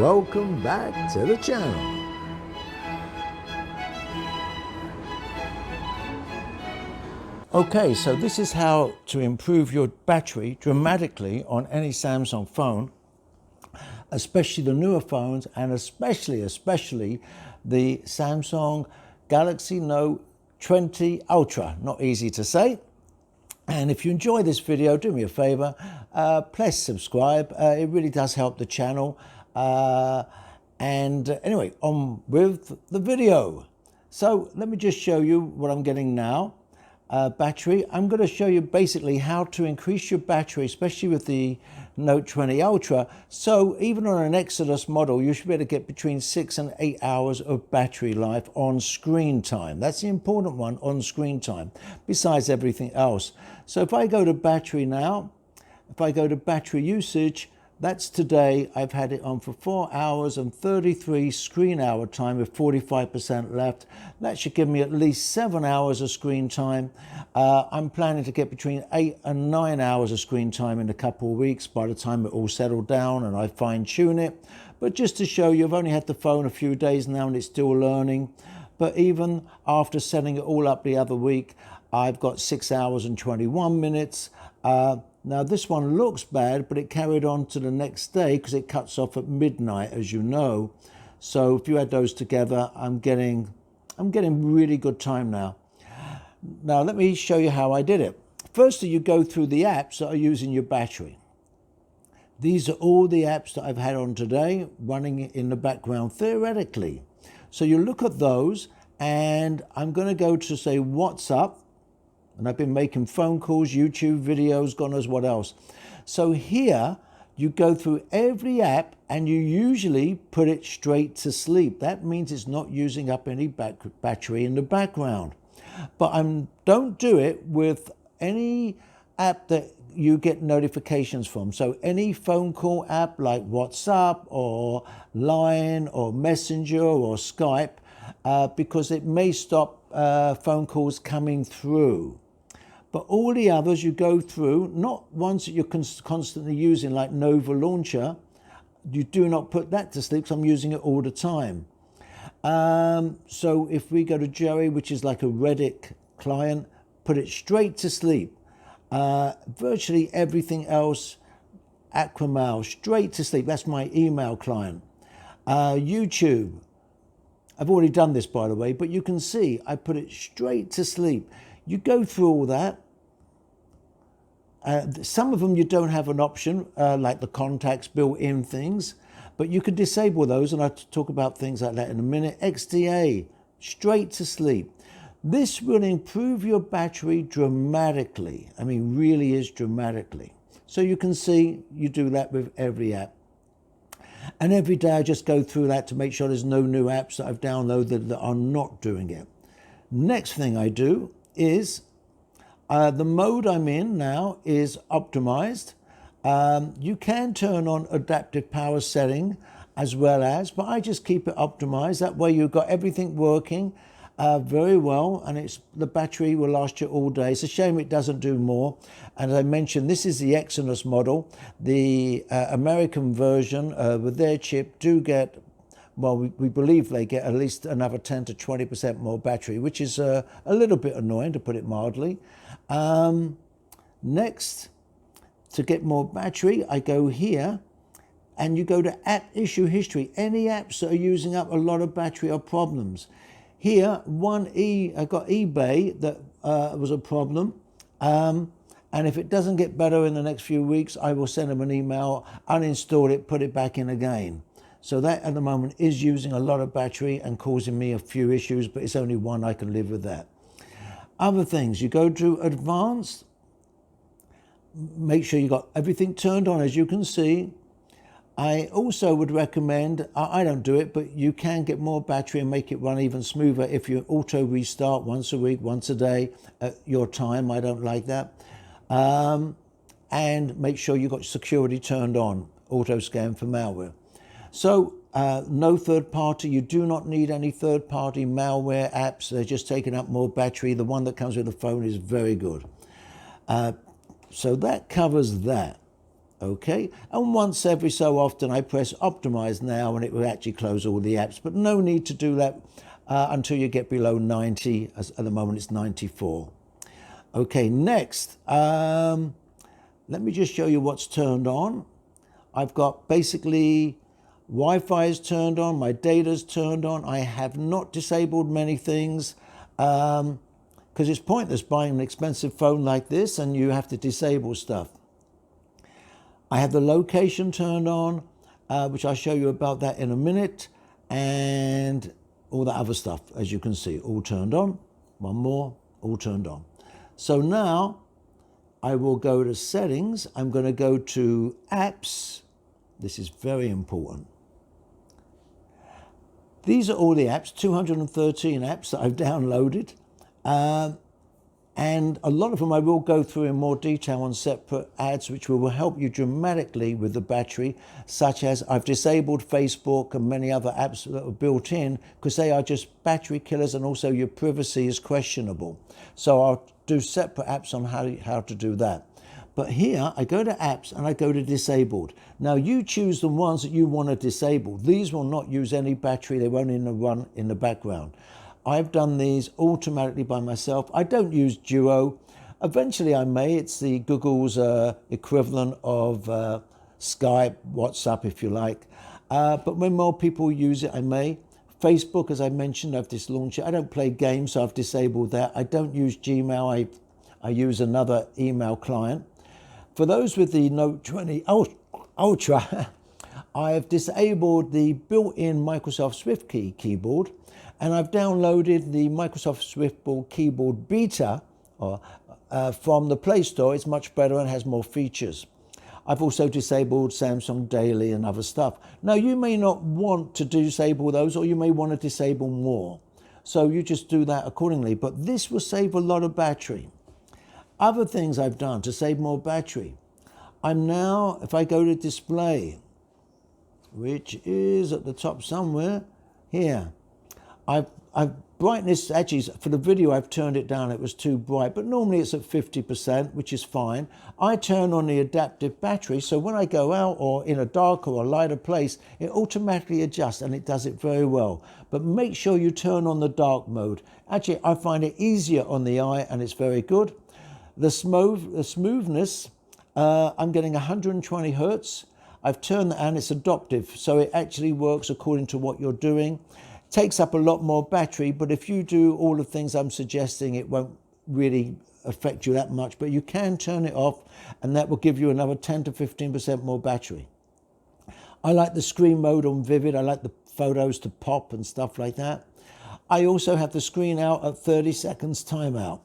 welcome back to the channel. Okay, so this is how to improve your battery dramatically on any Samsung phone, especially the newer phones, and especially the Samsung Galaxy Note20 Ultra. Not easy to say. And if you enjoy this video, do me a favor, please subscribe. It really does help the channel. Anyway, on with the video. So let me just show you what I'm getting now. Battery. I'm going to show you basically how to increase your battery, especially with the Note20 Ultra. So even on an Exodus model, you should be able to get between 6 and 8 hours of battery life on screen time. That's the important one, on screen time, besides everything else. So if I go to battery now, if I go to battery usage, that's today. I've had it on for 4 hours and 33 screen hour time with 45% left. That should give me at least 7 hours of screen time. I'm planning to get between 8 and 9 hours of screen time in a couple of weeks by the time it all settled down and I fine tune it. But just to show you, I've only had the phone a few days now and it's still learning. But even after setting it all up the other week, I've got 6 hours and 21 minutes. Now this one looks bad, but it carried on to the next day because it cuts off at midnight, as you know. So if you add those together, I'm getting really good time now. Now let me show you how I did it. Firstly, you go through the apps that are using your battery. These are all the apps that I've had on today running in the background theoretically. So you look at those, and I'm going to go to say WhatsApp. And I've been making phone calls, YouTube videos, God knows what else. So here you go through every app and you usually put it straight to sleep. That means it's not using up any battery in the background. But don't do it with any app that you get notifications from. So any phone call app like WhatsApp or Line or Messenger or Skype, because it may stop phone calls coming through. But all the others you go through, not ones that you're constantly using like Nova Launcher, you do not put that to sleep because I'm using it all the time. So if we go to Jerry, which is like a Reddit client, put it straight to sleep. Virtually everything else, Aquamail, straight to sleep. That's my email client. YouTube, I've already done this by the way, but you can see I put it straight to sleep. You go through all that. Some of them you don't have an option, like the contacts, built-in things, but you could disable those, and I'll talk about things like that in a minute. XDA, straight to sleep. This will improve your battery dramatically. I mean, really is dramatically. So you can see you do that with every app. And every day I just go through that to make sure there's no new apps that I've downloaded that are not doing it. Next thing I do is the mode I'm in now is optimized. You can turn on adaptive power setting as well as, but I just keep it optimized. That way you've got everything working very well, and the battery will last you all day. It's a shame it doesn't do more. And as I mentioned, this is the Exodus model. The American version with their chip do get, well, we believe they get at least another 10 to 20% more battery, which is a little bit annoying, to put it mildly. Next, to get more battery, I go here, and you go to app issue history. Any apps that are using up a lot of battery are problems. Here, I got eBay that was a problem. And if it doesn't get better in the next few weeks, I will send them an email, uninstall it, put it back in again. So that at the moment is using a lot of battery and causing me a few issues, but it's only one. I can live with that. Other things, you go to advanced, make sure you got everything turned on, as you can see. I also would recommend, I don't do it, but you can get more battery and make it run even smoother if you auto restart once a week, once a day at your time. I don't like that. And make sure you got security turned on, auto scan for malware. So no third party. You do not need any third party malware apps. They're just taking up more battery. The one that comes with the phone is very good. So that covers that. Okay, and once every so often I press optimize now and it will actually close all the apps, but no need to do that until you get below 90, as at the moment it's 94. Okay, next, let me just show you what's turned on. I've got basically Wi-Fi is turned on, my data's turned on. I have not disabled many things because it's pointless buying an expensive phone like this and you have to disable stuff. I have the location turned on, which I'll show you about that in a minute, and all that other stuff, as you can see, all turned on. One more, all turned on. So now I will go to settings. I'm going to go to apps. This is very important. These are all the apps, 213 apps that I've downloaded. And a lot of them I will go through in more detail on separate ads, which will help you dramatically with the battery, such as I've disabled Facebook and many other apps that are built in because they are just battery killers, and also your privacy is questionable. So I'll do separate apps on how to do that. But here I go to apps and I go to disabled. Now you choose the ones that you want to disable. These will not use any battery. They won't even run in the background. I've done these automatically by myself. I don't use Duo. Eventually I may. It's the Google's equivalent of Skype, WhatsApp if you like. But when more people use it, I may. Facebook, as I mentioned, I've just launched it. I don't play games, so I've disabled that. I don't use Gmail. I use another email client. For those with the Note20 Ultra, I have disabled the built-in Microsoft SwiftKey keyboard, and I've downloaded the Microsoft SwiftKey keyboard beta from the Play Store. It's much better and has more features. I've also disabled Samsung Daily and other stuff. Now you may not want to disable those, or you may want to disable more. So you just do that accordingly, but this will save a lot of battery. Other things I've done to save more battery. I'm now, if I go to display, which is at the top somewhere, here. I've brightness, actually for the video I've turned it down, it was too bright, but normally it's at 50%, which is fine. I turn on the adaptive battery, so when I go out or in a darker or lighter place, it automatically adjusts, and it does it very well. But make sure you turn on the dark mode. Actually, I find it easier on the eye, and it's very good. The smoothness, I'm getting 120 Hertz. I've turned that on, it's adaptive, so it actually works according to what you're doing. Takes up a lot more battery, but if you do all the things I'm suggesting, it won't really affect you that much, but you can turn it off, and that will give you another 10 to 15% more battery. I like the screen mode on Vivid. I like the photos to pop and stuff like that. I also have the screen out at 30 seconds timeout.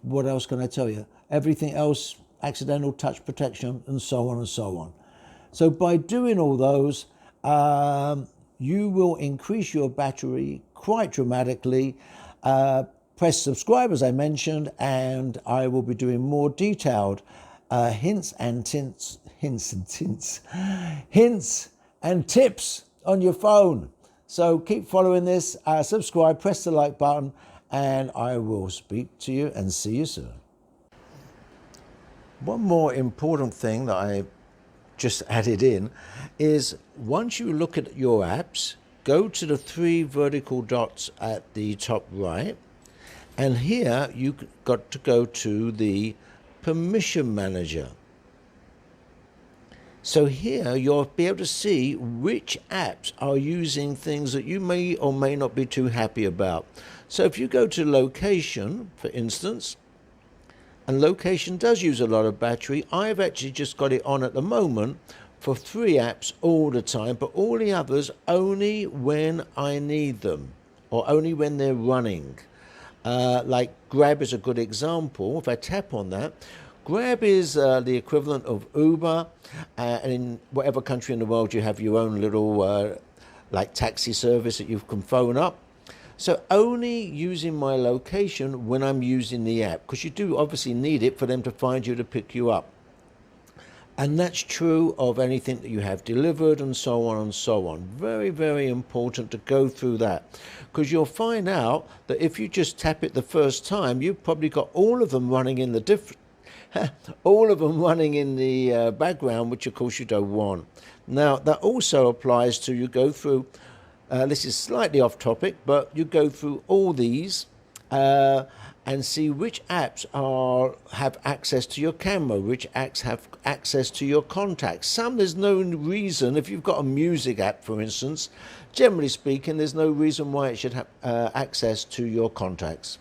What else can I tell you? Everything else, accidental touch protection, and so on and so on. So by doing all those, you will increase your battery quite dramatically. Press subscribe, as I mentioned, and I will be doing more detailed hints and tips on your phone. So keep following this, subscribe, press the like button, and I will speak to you and see you soon. One more important thing that I just added in is, once you look at your apps, go to the 3 vertical dots at the top right, and here you've got to go to the permission manager. So here you'll be able to see which apps are using things that you may or may not be too happy about. So if you go to location, for instance, and location does use a lot of battery, I've actually just got it on at the moment for 3 apps all the time, but all the others only when I need them, or only when they're running. Like Grab is a good example. If I tap on that, Grab is the equivalent of Uber, and in whatever country in the world you have your own little like taxi service that you can phone up. So only using my location when I'm using the app, because you do obviously need it for them to find you to pick you up. And that's true of anything that you have delivered, and so on and so on. Very, very important to go through that, because you'll find out that if you just tap it the first time, you've probably got all of them running in the all of them running in the background, which of course you don't want. Now that also applies to, you go through, this is slightly off topic, but you go through all these and see which apps have access to your camera, which apps have access to your contacts. Some, there's no reason, if you've got a music app for instance, generally speaking there's no reason why it should have access to your contacts.